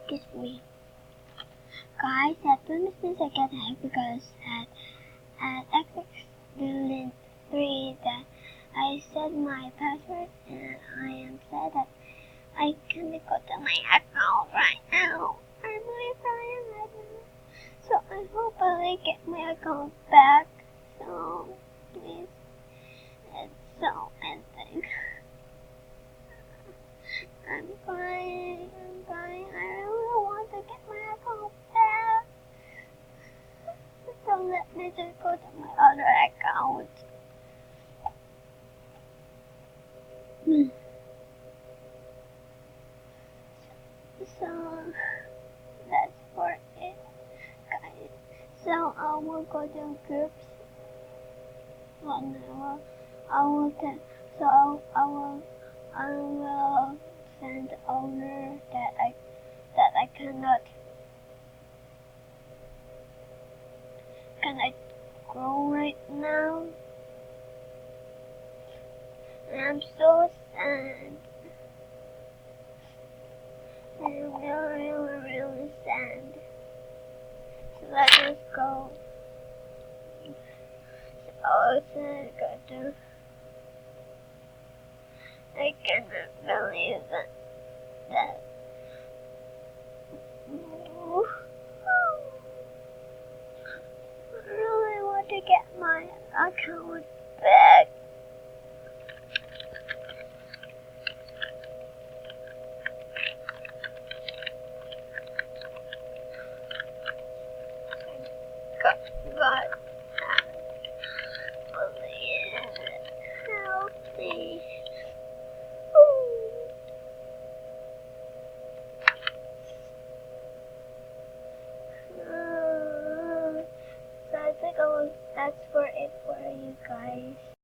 Excuse me. Guys, at Wednesdays I get happy because at XX3 that I set my password and I am sad that I can't go to my account right now. I'm really crying right now. So I hope I get my account back. So please, it's so ending. I'm crying. I really want to get my account back. So let me just go to my other account. So that's for it, guys. So I will go to groups. I will send owner that I cannot grow right now. And I'm so sad. I'm really sad. So let's just go. I cannot believe that I really want to get my account back. God, please help me. So I think that's for it for you guys.